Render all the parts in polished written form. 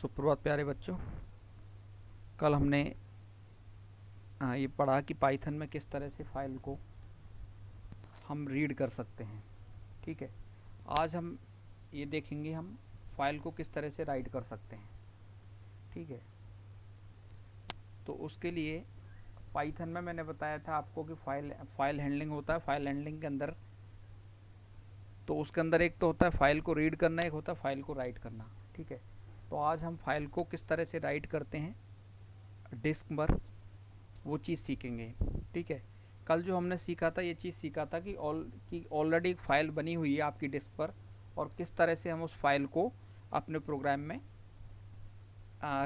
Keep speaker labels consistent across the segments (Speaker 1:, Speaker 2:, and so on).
Speaker 1: सुप्रभात प्यारे बच्चों। कल हमने ये पढ़ा कि पाइथन में किस तरह से फाइल को हम रीड कर सकते हैं। ठीक है, आज हम ये देखेंगे हम फाइल को किस तरह से राइट कर सकते हैं। ठीक है, तो उसके लिए पाइथन में मैंने बताया था आपको कि फाइल हैंडलिंग होता है। फाइल हैंडलिंग के अंदर तो उसके अंदर एक तो होता है फाइल को रीड करना, एक होता है फाइल को राइट करना। ठीक है, तो आज हम फाइल को किस तरह से राइट करते हैं डिस्क पर, वो चीज़ सीखेंगे। ठीक है, कल जो हमने सीखा था ये चीज़ सीखा था कि ऑलरेडी एक फ़ाइल बनी हुई है आपकी डिस्क पर और किस तरह से हम उस फाइल को अपने प्रोग्राम में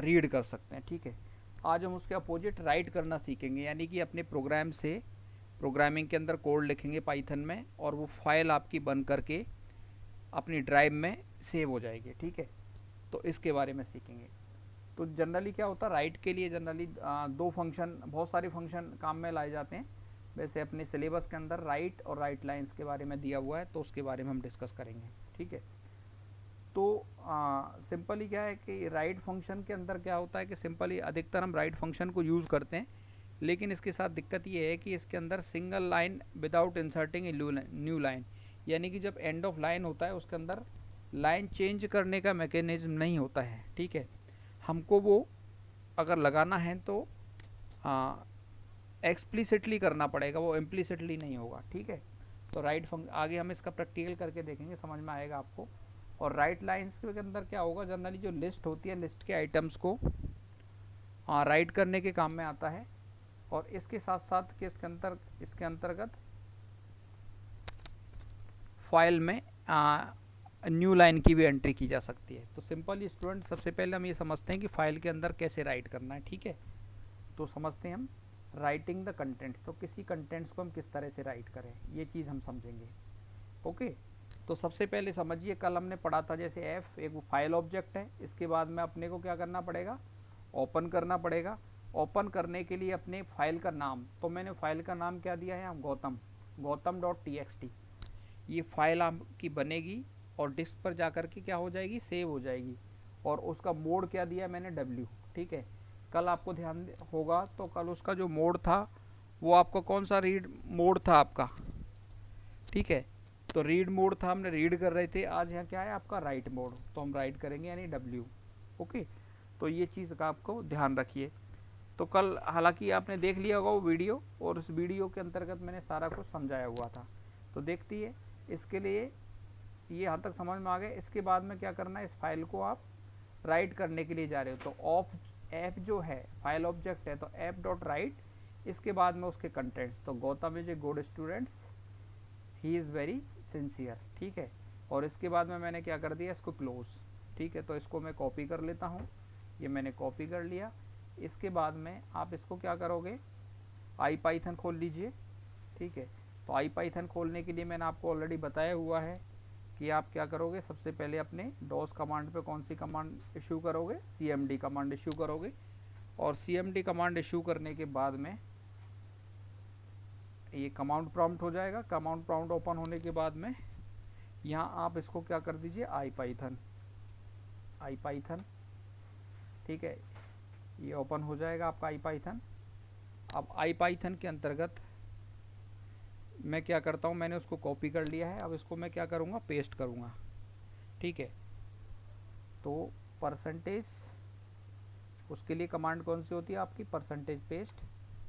Speaker 1: रीड कर सकते हैं। ठीक है, आज हम उसके अपोजिट राइट करना सीखेंगे, यानी कि अपने प्रोग्राम से प्रोग्रामिंग के अंदर कोड लिखेंगे पाइथन में और वो फाइल आपकी बन करके अपनी ड्राइव में सेव हो जाएगी। ठीक है, तो इसके बारे में सीखेंगे। तो जनरली क्या होता है, राइट के लिए जनरली दो फंक्शन, बहुत सारे फंक्शन काम में लाए जाते हैं। वैसे अपने सिलेबस के अंदर राइट और राइट लाइंस के बारे में दिया हुआ है, तो उसके बारे में हम डिस्कस करेंगे। ठीक है, तो सिंपली क्या है कि राइट फंक्शन के अंदर क्या होता है कि सिंपली अधिकतर हम राइट फंक्शन को यूज़ करते हैं, लेकिन इसके साथ दिक्कत ये है कि इसके अंदर single line without inserting a new line, यानी कि जब एंड ऑफ लाइन होता है उसके अंदर लाइन चेंज करने का मैकेनिज्म नहीं होता है। ठीक है, हमको वो अगर लगाना है तो एक्सप्लिसिटली करना पड़ेगा, वो इम्प्लिसिटली नहीं होगा। ठीक है, तो राइट आगे हम इसका प्रैक्टिकल करके देखेंगे, समझ में आएगा आपको। और राइट लाइंस के अंदर क्या होगा, जनरली जो लिस्ट होती है, लिस्ट के आइटम्स को राइट करने के काम में आता है। और इसके साथ साथ कि इसके अंतर्गत फाइल में न्यू लाइन की भी एंट्री की जा सकती है। तो सिंपल स्टूडेंट, सबसे पहले हम ये समझते हैं कि फाइल के अंदर कैसे राइट करना है। ठीक है, तो समझते हैं हम राइटिंग द कंटेंट्स। तो किसी कंटेंट्स को हम किस तरह से राइट करें, ये चीज़ हम समझेंगे। ओके, तो सबसे पहले समझिए, कल हमने पढ़ा था जैसे एफ एक फाइल ऑब्जेक्ट है, इसके बाद में अपने को क्या करना पड़ेगा, ओपन करना पड़ेगा। ओपन करने के लिए अपने फाइल का नाम, तो मैंने फाइल का नाम क्या दिया है, गौतम.txt। ये फाइल आपकी बनेगी और डिस्क पर जा कर के क्या हो जाएगी, सेव हो जाएगी। और उसका मोड क्या दिया मैंने, W। ठीक है, कल आपको ध्यान होगा तो कल उसका जो मोड था वो आपका कौन सा रीड मोड था आपका। ठीक है, तो रीड मोड था, हमने रीड कर रहे थे। आज यहाँ क्या है आपका राइट मोड, तो हम राइट करेंगे यानी W। ओके, तो ये चीज़ का आपको ध्यान रखिए। तो कल हालांकि आपने देख लिया होगा वो वीडियो, और उस वीडियो के अंतर्गत मैंने सारा कुछ समझाया हुआ था, तो देखती है। इसके लिए ये यहाँ तक समझ में आ गया। इसके बाद में क्या करना है, इस फाइल को आप राइट करने के लिए जा रहे हो, तो ऐप जो है फाइल ऑब्जेक्ट है, तो ऐप डॉट राइट, इसके बाद में उसके कंटेंट्स, तो Gautam is a good students, he is very sincere. ठीक है, और इसके बाद में मैंने क्या कर दिया, इसको क्लोज। ठीक है, तो इसको मैं कॉपी कर लेता हूँ, ये मैंने कॉपी कर लिया। इसके बाद में आप इसको क्या करोगे, आई पाइथन खोल लीजिए। ठीक है, तो आई पाइथन खोलने के लिए मैंने आपको ऑलरेडी बताया हुआ है कि आप क्या करोगे, सबसे पहले अपने डॉस कमांड पे कौन सी कमांड इशू करोगे, cmd कमांड इशू करोगे। और cmd कमांड इशू करने के बाद में ये कमांड प्रॉम्प्ट हो जाएगा। कमांड प्रॉम्प्ट ओपन होने के बाद में यहाँ आप इसको क्या कर दीजिए, आई पाइथन। ठीक है, ये ओपन हो जाएगा आपका आई पाइथन। अब आई पाइथन के अंतर्गत मैं क्या करता हूँ, मैंने उसको कॉपी कर लिया है, अब इसको मैं क्या करूँगा, पेस्ट करूँगा। ठीक है, तो परसेंटेज, उसके लिए कमांड कौन सी होती है आपकी, परसेंटेज पेस्ट।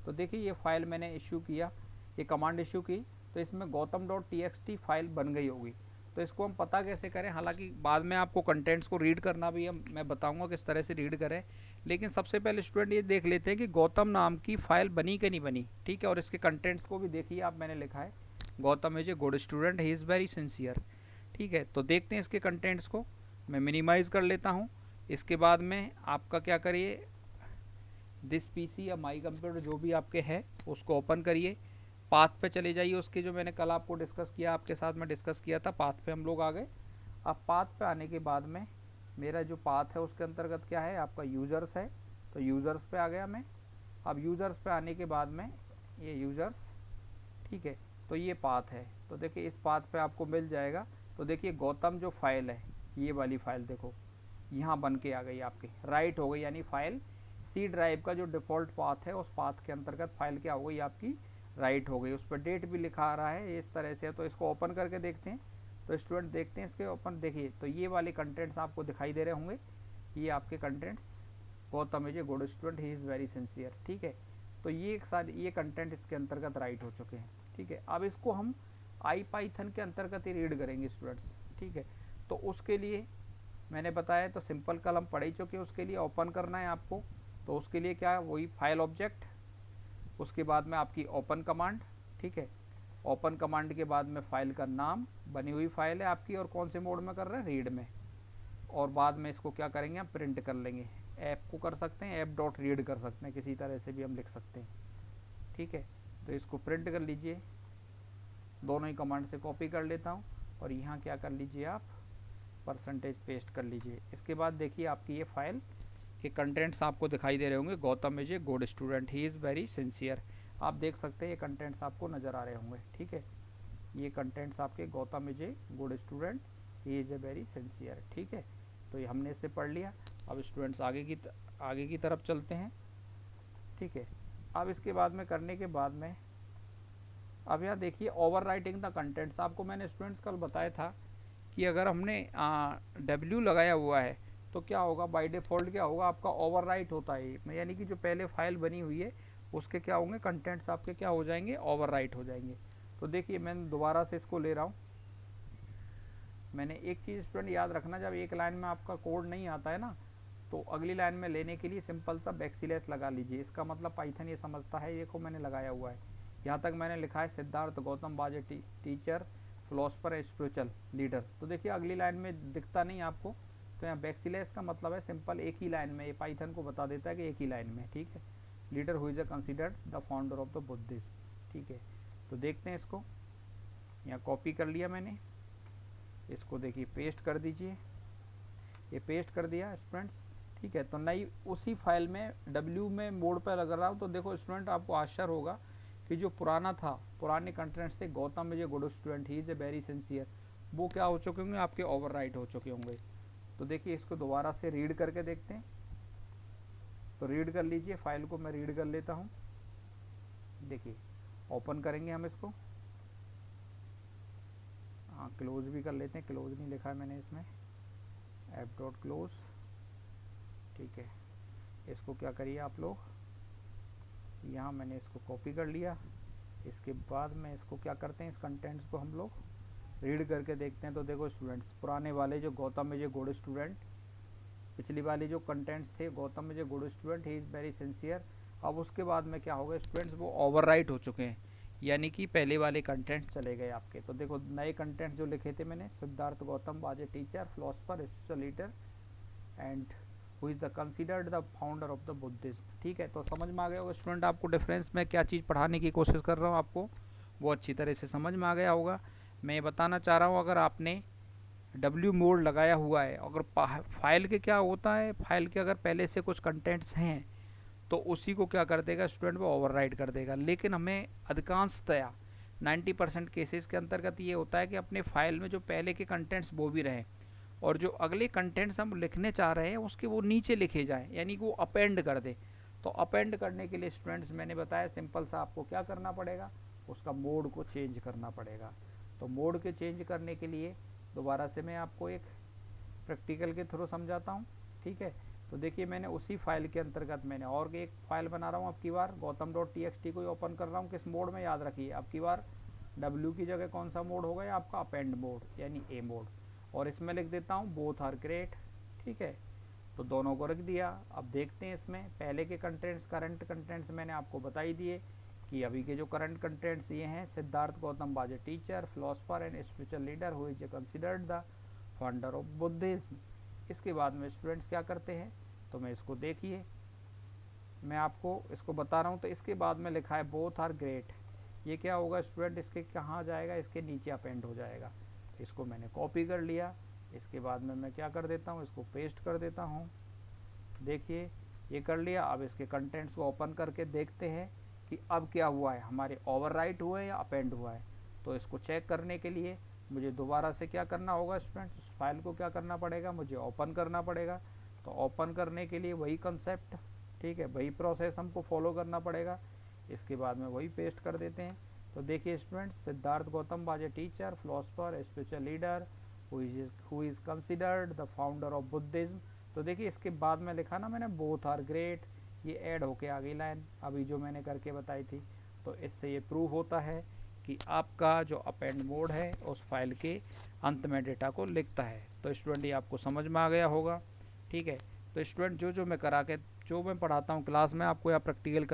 Speaker 1: तो देखिए ये फाइल मैंने इशू किया, ये कमांड इशू की, तो इसमें गौतम.txt फाइल बन गई होगी। तो इसको हम पता कैसे करें, हालांकि बाद में आपको कंटेंट्स को रीड करना भी मैं बताऊंगा किस तरह से रीड करें, लेकिन सबसे पहले स्टूडेंट ये देख लेते हैं कि गौतम नाम की फ़ाइल बनी कि नहीं बनी। ठीक है, और इसके कंटेंट्स को भी देखिए आप, मैंने लिखा है Gautam is a good student, he is very sincere. ठीक है, तो देखते हैं इसके कंटेंट्स को, मैं मिनिमाइज़ कर लेता हूँ। इसके बाद में आपका क्या करिए, दिस पीसी या माई कंप्यूटर जो भी आपके है उसको ओपन करिए, पाथ पे चले जाइए उसके, जो मैंने कल आपको डिस्कस किया, आपके साथ में डिस्कस किया था, पाथ पे हम लोग आ गए। अब पाथ पे आने के बाद में मेरा जो पाथ है उसके अंतर्गत क्या है आपका, यूज़र्स है, तो यूज़र्स पे आ गया मैं। अब यूज़र्स पे आने के बाद में ये यूज़र्स, ठीक है, तो ये पाथ है, तो देखिए इस पाथ पे आपको मिल जाएगा। तो देखिए गौतम जो फाइल है, ये वाली फाइल देखो, यहाँ बन के आ गई आपकी, राइट हो गई, यानी फाइल सी ड्राइव का जो डिफ़ॉल्ट पाथ है उस पाथ के अंतर्गत फाइल क्या हो गई आपकी, राइट हो गई। उस पर डेट भी लिखा आ रहा है इस तरह से। तो इसको ओपन करके देखते हैं। तो स्टूडेंट देखते हैं इसके ओपन, देखिए तो ये वाले कंटेंट्स आपको दिखाई दे रहे होंगे, ये आपके contents, Gautam is a good student, he is very sincere, ठीक है। तो ये सारे ये कंटेंट इसके अंतर्गत राइट हो चुके हैं, ठीक है। अब इसको हम IPython के अंतर्गत ही रीड करेंगे स्टूडेंट्स, ठीक है। तो उसके लिए मैंने बताया, तो सिंपल कल हम पढ़ ही चुके हैं। उसके लिए ओपन करना है आपको, तो उसके लिए क्या है, वही फाइल ऑब्जेक्ट, उसके बाद में आपकी ओपन कमांड, ठीक है। ओपन कमांड के बाद में फाइल का नाम, बनी हुई फाइल है आपकी, और कौन से मोड में कर रहे हैं, रीड में। और बाद में इसको क्या करेंगे, हम प्रिंट कर लेंगे। ऐप को कर सकते हैं, ऐप डॉट रीड कर सकते हैं, किसी तरह से भी हम लिख सकते हैं, ठीक है। तो इसको प्रिंट कर लीजिए, दोनों ही कमांड से कॉपी कर लेता हूँ, और यहाँ क्या कर लीजिए आप, परसेंटेज पेस्ट कर लीजिए। इसके बाद देखिए आपकी ये फाइल के कंटेंट्स आपको दिखाई दे रहे होंगे, Gautam is a good student, he is very sincere. आप देख सकते हैं ये कंटेंट्स आपको नज़र आ रहे होंगे, ठीक है। ये कंटेंट्स आपके, Gautam is a good student, he is a very sincere, ठीक है। तो ये हमने इससे पढ़ लिया। अब स्टूडेंट्स आगे की तरफ चलते हैं, ठीक है। अब इसके बाद में करने के बाद में, अब यहाँ देखिए ओवर राइटिंग द कंटेंट्स। आपको मैंने स्टूडेंट्स कल बताया था कि अगर हमने W लगाया हुआ है तो क्या होगा, बाय डिफ़ॉल्ट क्या होगा आपका, ओवर राइट होता है, यानी कि जो पहले फाइल बनी हुई है उसके क्या होंगे, कंटेंट्स आपके क्या हो जाएंगे, ओवर राइट हो जाएंगे। तो देखिए मैं दोबारा से इसको ले रहा हूँ। मैंने एक चीज़ स्टूडेंट याद रखना, जब एक लाइन में आपका कोड नहीं आता है ना, तो अगली लाइन में लेने के लिए सिंपल सा बैकस्लैश लगा लीजिए। इसका मतलब पाइथन ये समझता है, ये को मैंने लगाया हुआ है। यहाँ तक मैंने लिखा है Siddharth Gautam was a teacher, philosopher, spiritual leader. तो देखिए अगली लाइन में दिखता नहीं आपको, तो यहाँ बैकस्लैश का मतलब है सिंपल एक ही लाइन में, ये पाइथन को बता देता है कि एक ही लाइन में, ठीक है। Leader who is considered the founder of the Buddhism, ठीक है। तो देखते हैं इसको, यहाँ कॉपी कर लिया मैंने, इसको देखिए पेस्ट कर दीजिए, ये पेस्ट कर दिया स्टूडेंट्स, ठीक है। तो नई उसी फाइल में W में मोड पर लग रहा हूँ। तो देखो स्टूडेंट आपको आश्चर्य होगा कि जो पुराना था, पुराने कंटेंट से Gautam is a good student, he is a very sincere, वो क्या हो चुके होंगे आपके, ओवर राइट हो चुके होंगे। तो देखिए इसको दोबारा से रीड करके देखते हैं। तो रीड कर लीजिए, फाइल को मैं रीड कर लेता हूँ। देखिए ओपन करेंगे हम इसको, हाँ क्लोज भी कर लेते हैं, क्लोज नहीं लिखा है मैंने इसमें, ऐप डॉट क्लोज, ठीक है। इसको क्या करिए आप लोग, यहाँ मैंने इसको कॉपी कर लिया। इसके बाद में इसको क्या करते हैं, इस कंटेंट्स को हम लोग रीड करके देखते हैं। तो देखो स्टूडेंट्स, पुराने वाले जो Gautam is a good student, पिछली वाली जो कंटेंट्स थे, Gautam is a good student, he is very sincere, अब उसके बाद में क्या होगा स्टूडेंट्स, वो ओवर राइट हो चुके हैं, यानी कि पहले वाले कंटेंट्स चले गए आपके। तो देखो नए कंटेंट्स जो लिखे थे मैंने, Siddharth Gautam was a teacher, philosopher, spiritual leader, and who is the considered the founder of the Buddhism, ठीक है। तो समझ में आ गया होगा स्टूडेंट, आपको डिफरेंस में क्या चीज़ पढ़ाने की कोशिश कर रहा हूँ, आपको वो अच्छी तरह से समझ में आ गया होगा। मैं बताना चाह रहा हूँ, अगर आपने W मोड लगाया हुआ है, अगर फाइल के क्या होता है, फाइल के अगर पहले से कुछ कंटेंट्स हैं तो उसी को क्या कर देगा स्टूडेंट, वो ओवरराइड कर देगा। लेकिन हमें अधिकांशतया 90% केसेस के अंतर्गत ये होता है कि अपने फाइल में जो पहले के कंटेंट्स वो भी रहें, और जो अगले कंटेंट्स हम लिखने चाह रहे हैं उसके वो नीचे लिखे जाएं, यानी कि वो अपेंड कर दे। तो अपेंड करने के लिए स्टूडेंट्स मैंने बताया सिंपल सा आपको क्या करना पड़ेगा, उसका मोड को चेंज करना पड़ेगा। तो मोड के चेंज करने के लिए दोबारा से मैं आपको एक प्रैक्टिकल के थ्रू समझाता हूँ, ठीक है। तो देखिए मैंने उसी फाइल के अंतर्गत मैंने और एक फाइल बना रहा हूँ, अब की बार गौतम.txt को ओपन कर रहा हूँ, किस मोड में याद रखिए, अब की बार W की जगह कौन सा मोड होगा, आपका अपेंड मोड यानी A मोड, और इसमें लिख देता हूँ बोथ आर ग्रेट, ठीक है। तो दोनों को रख दिया। अब देखते हैं इसमें पहले के कंटेंट्स, करंट कंटेंट्स मैंने आपको बताई दिए कि अभी के जो करंट कंटेंट्स ये हैं, Siddharth Gautam was a teacher, philosopher and spiritual leader who is considered the founder of Buddhism. इसके बाद में स्टूडेंट्स क्या करते हैं, तो मैं इसको देखिए, मैं आपको इसको बता रहा हूँ। तो इसके बाद में लिखा है बोथ आर ग्रेट, ये क्या होगा स्टूडेंट, इसके कहाँ जाएगा, इसके नीचे अपेंड हो जाएगा। इसको मैंने कॉपी कर लिया। इसके बाद में मैं क्या कर देता हूँ, इसको पेस्ट कर देता हूँ। देखिए ये कर लिया। अब इसके कंटेंट्स को ओपन करके देखते हैं कि अब क्या हुआ है, हमारे ओवरराइट हुए या अपेंड हुआ है। तो इसको चेक करने के लिए मुझे दोबारा से क्या करना होगा स्टूडेंट्स, उस फाइल को क्या करना पड़ेगा, मुझे ओपन करना पड़ेगा। तो ओपन करने के लिए वही कंसेप्ट, ठीक है, वही प्रोसेस हमको फॉलो करना पड़ेगा। इसके बाद में वही पेस्ट कर देते हैं। तो देखिए students, Siddharth Gautam was a teacher, philosopher, spiritual leader who is considered the founder of Buddhism. तो देखिए इसके बाद में लिखा ना मैंने बोथ आर ग्रेट, ये ऐड होके आ गई लाइन अभी जो मैंने करके बताई थी। तो इससे ये प्रूव होता है कि आपका जो अपेंड मोड है उस फाइल के अंत में डेटा को लिखता है। तो स्टूडेंट ये आपको समझ में आ गया होगा, ठीक है। तो स्टूडेंट जो मैं पढ़ाता हूँ क्लास में आपको या प्रैक्टिकल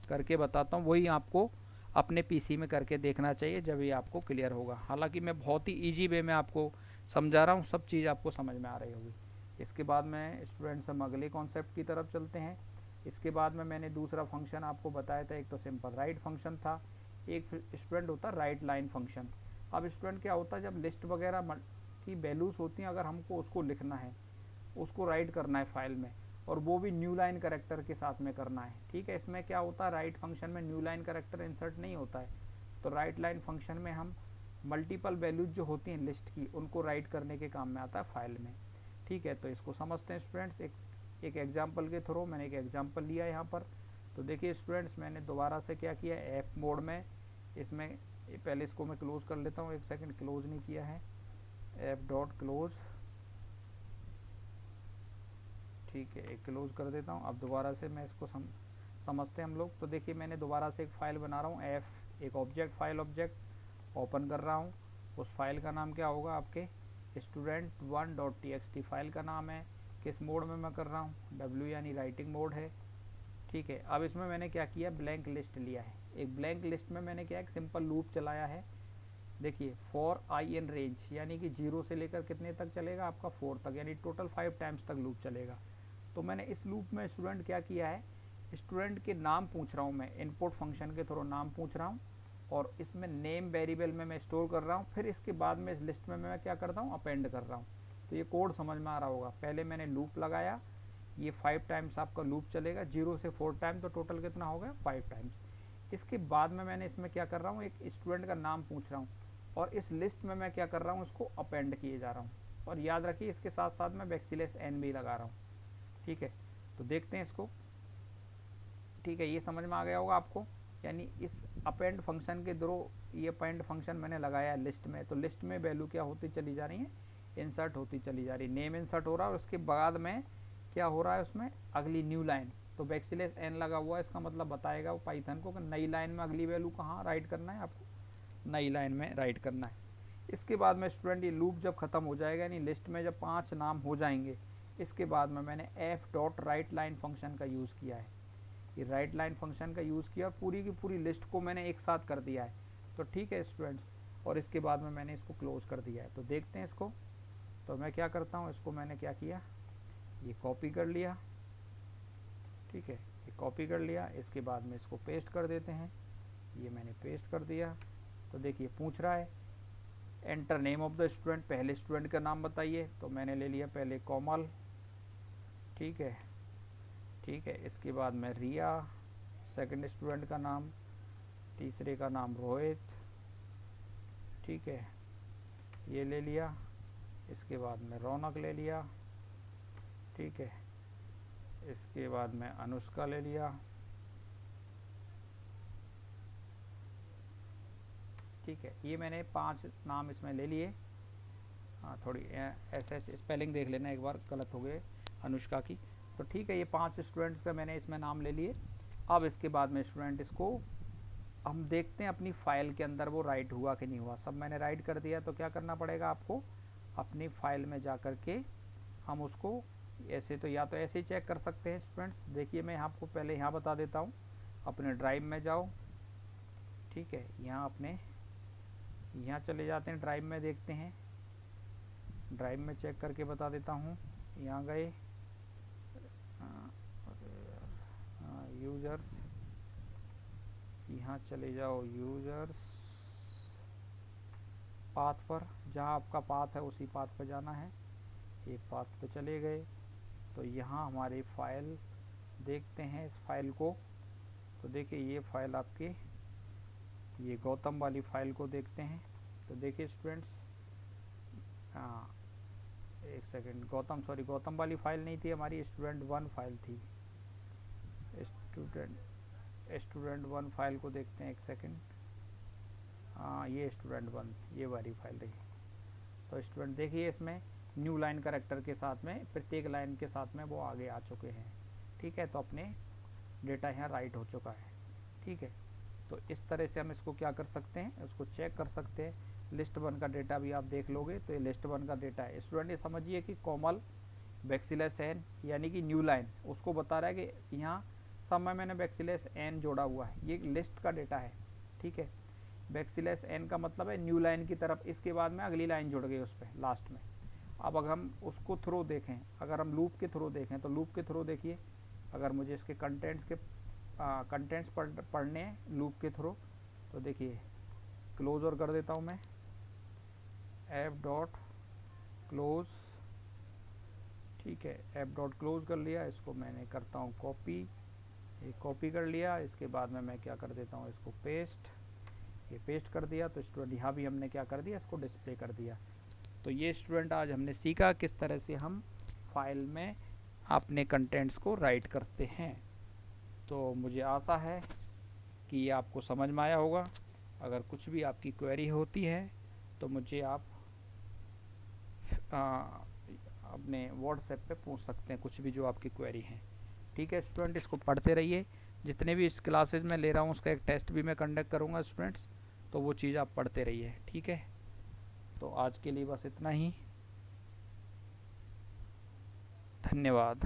Speaker 1: करके बताता हूँ, वही आपको अपने पीसी में करके देखना चाहिए, जब ये आपको क्लियर होगा। हालांकि मैं बहुत ही इजी वे में आपको समझा रहा हूँ, सब चीज़ आपको समझ में आ रही होगी। इसके बाद में स्टूडेंट्स हम अगले कॉन्सेप्ट की तरफ चलते हैं। इसके बाद में मैंने दूसरा फंक्शन आपको बताया था, एक तो सिंपल राइट फंक्शन था, एक स्टूडेंट होता राइट लाइन फंक्शन। अब स्टूडेंट क्या होता है, जब लिस्ट वगैरह की वैल्यूज़ होती हैं, अगर हमको उसको लिखना है, उसको राइट करना है फाइल में, और वो भी न्यू लाइन करेक्टर के साथ में करना है, ठीक है। इसमें क्या होता है, राइट फंक्शन में न्यू लाइन करेक्टर इंसर्ट नहीं होता है। तो राइट लाइन फंक्शन में हम मल्टीपल वैल्यूज जो होती हैं लिस्ट की, उनको राइट करने के काम में आता है फाइल में, ठीक है। तो इसको समझते हैं स्टूडेंट्स, एक एग्जाम्पल के थ्रू। मैंने एक एग्जाम्पल लिया यहाँ पर। तो देखिए स्टूडेंट्स, मैंने दोबारा से क्या किया, एफ मोड में, इसमें पहले इसको मैं क्लोज कर लेता हूँ, एक सेकंड, क्लोज नहीं किया है, एफ डॉट क्लोज, ठीक है, एक क्लोज कर देता हूँ। अब दोबारा से मैं इसको समझते हैं हम लोग। तो देखिए मैंने दोबारा से एक फ़ाइल बना रहा हूँ, एफ, एक ऑब्जेक्ट, फाइल ऑब्जेक्ट ओपन कर रहा हूँ। उस फाइल का नाम क्या होगा आपके, student1.txt फाइल का नाम है। किस मोड में मैं कर रहा हूँ, W यानी राइटिंग मोड है, ठीक है। अब इसमें मैंने क्या किया, ब्लैंक लिस्ट लिया है। एक ब्लैंक लिस्ट में मैंने क्या, एक सिंपल लूप चलाया है। देखिए फॉर आई इन रेंज, यानी कि 0 से लेकर कितने तक चलेगा आपका, 4 तक, यानी टोटल 5 टाइम्स तक लूप चलेगा। तो मैंने इस लूप में स्टूडेंट क्या किया है, स्टूडेंट के नाम पूछ रहा हूँ मैं, इनपुट फंक्शन के थ्रू नाम पूछ रहा हूँ, और इसमें नेम वेरिएबल में मैं स्टोर कर रहा हूँ। फिर इसके बाद में इस लिस्ट में मैं क्या करता हूँ, अपेंड कर रहा हूँ। तो ये कोड समझ में आ रहा होगा। पहले मैंने लूप लगाया, ये 5 टाइम्स आपका लूप चलेगा, 0 से 4 टाइम, तो टोटल कितना हो गया, 5 टाइम्स। इसके बाद में मैंने इसमें क्या कर रहा हूँ, एक स्टूडेंट का नाम पूछ रहा हूँ, और इस लिस्ट में मैं क्या कर रहा हूँ, इसको अपेंड किए जा रहा हूँ। और याद रखिए इसके साथ साथ मैं बैकस्लैश n भी लगा रहा हूँ, ठीक है। तो देखते हैं इसको, ठीक है, ये समझ में आ गया होगा आपको। यानी इस अपेंड फंक्शन के थ्रू ये अपेंड फंक्शन मैंने लगाया लिस्ट में, तो लिस्ट में वैल्यू क्या होती चली जा रही है, इंसर्ट होती चली जा रही है, नेम इंसर्ट हो रहा है, और उसके बाद में क्या हो रहा है उसमें, अगली न्यू लाइन। तो बैकस्लैश n लगा हुआ है, इसका मतलब बताएगा वो पाइथन को कि नई लाइन में अगली वैल्यू कहाँ राइट करना है, आपको नई लाइन में राइट करना है। इसके बाद में स्टूडेंट ये लूप जब ख़त्म हो जाएगा, यानी लिस्ट में जब 5 नाम हो जाएंगे, इसके बाद में मैंने F dot right line function का यूज़ किया है। ये राइट लाइन फंक्शन का यूज़ किया और पूरी की पूरी लिस्ट को मैंने एक साथ कर दिया है। तो ठीक है स्टूडेंट्स, और इसके बाद में मैंने इसको क्लोज कर दिया है। तो देखते हैं इसको। तो मैं क्या करता हूँ, इसको मैंने क्या किया, ये कॉपी कर लिया, ठीक है, ये कॉपी कर लिया। इसके बाद में इसको पेस्ट कर देते हैं, ये मैंने पेस्ट कर दिया। तो देखिए पूछ रहा है enter name of the student, पहले स्टूडेंट का नाम बताइए। तो मैंने ले लिया पहले कोमल, ठीक है, ठीक है। इसके बाद में रिया, सेकंड स्टूडेंट का नाम, तीसरे का नाम रोहित, ठीक है, ये ले लिया। इसके बाद में रौनक ले लिया, ठीक है। इसके बाद में अनुष्का ले लिया, ठीक है। ये मैंने 5 नाम इसमें ले लिए। हाँ, थोड़ी एस स्पेलिंग देख लेना एक बार, गलत हो गए अनुष्का की। तो ठीक है, ये 5 स्टूडेंट्स का मैंने इसमें नाम ले लिए। अब इसके बाद में स्टूडेंट इसको हम देखते हैं अपनी फ़ाइल के अंदर वो राइट हुआ कि नहीं हुआ। सब मैंने राइट कर दिया, तो क्या करना पड़ेगा आपको, अपनी फ़ाइल में जा कर के हम उसको ऐसे, तो या तो ऐसे ही चेक कर सकते हैं स्टूडेंट्स। देखिए मैं आपको पहले यहाँ बता देता हूँ, अपने ड्राइव में जाओ, ठीक है, यहाँ अपने यहाँ चले जाते हैं, ड्राइव में देखते हैं, ड्राइव में चेक करके बता देता हूँ। यहाँ गए यूज़र्स, यहाँ चले जाओ यूज़र्स पाथ पर, जहाँ आपका पाथ है उसी पाथ पर जाना है। एक पाथ पे चले गए, तो यहाँ हमारी फ़ाइल देखते हैं, इस फाइल को। तो देखिए ये फ़ाइल आपकी, ये गौतम वाली फ़ाइल को देखते हैं, तो देखिए स्टूडेंट्स, हाँ एक सेकेंड, गौतम वाली फाइल नहीं थी हमारी, स्टूडेंट 1 फाइल थी। स्टूडेंट 1 फाइल को देखते हैं, एक सेकेंड। हाँ ये स्टूडेंट 1, ये वाली फाइल रही। तो स्टूडेंट देखिए इसमें न्यू लाइन कैरेक्टर के साथ में प्रत्येक लाइन के साथ में वो आगे आ चुके हैं, ठीक है। तो अपने डेटा यहाँ राइट हो चुका है, ठीक है। तो इस तरह से हम इसको क्या कर सकते हैं, उसको चेक कर सकते हैं। लिस्ट 1 का डेटा भी आप देख लोगे तो ये लिस्ट 1 का डेटा है। स्टूडेंट ये समझिए कि कोमल बैक्सिलस एन यानी कि न्यू लाइन उसको बता रहा है कि यहाँ सब में मैंने बैक्सिलस एन जोड़ा हुआ है, ये लिस्ट का डेटा है, ठीक है। बैक्सिलस एन का मतलब है न्यू लाइन की तरफ, इसके बाद में अगली लाइन जुड़ गई उस पर लास्ट में। अब अगर हम उसको थ्रू देखें, अगर हम लूप के थ्रू देखें तो लूप के थ्रू देखिए, अगर मुझे इसके कंटेंट्स पढ़ने हैं लूप के थ्रू, तो देखिए क्लोज और कर देता हूँ मैं, एफ डॉट क्लोज, ठीक है। एफ डॉट क्लोज कर लिया, इसको मैंने करता हूँ कॉपी, ये कॉपी कर लिया। इसके बाद में मैं क्या कर देता हूँ, इसको पेस्ट, ये पेस्ट कर दिया। तो स्टूडेंट यहाँ भी हमने क्या कर दिया, इसको डिस्प्ले कर दिया। तो ये स्टूडेंट आज हमने सीखा किस तरह से हम फाइल में अपने कंटेंट्स को राइट करते हैं। तो मुझे आशा है कि ये आपको समझ में आया होगा। अगर कुछ भी आपकी क्वेरी होती है तो मुझे आप अपने व्हाट्सएप पे पूछ सकते हैं, कुछ भी जो आपकी क्वेरी है, ठीक है। स्टूडेंट इसको पढ़ते रहिए, जितने भी इस क्लासेज में ले रहा हूँ उसका एक टेस्ट भी मैं कंडक्ट करूँगा स्टूडेंट्स, तो वो चीज़ आप पढ़ते रहिए, ठीक है। तो आज के लिए बस इतना ही, धन्यवाद।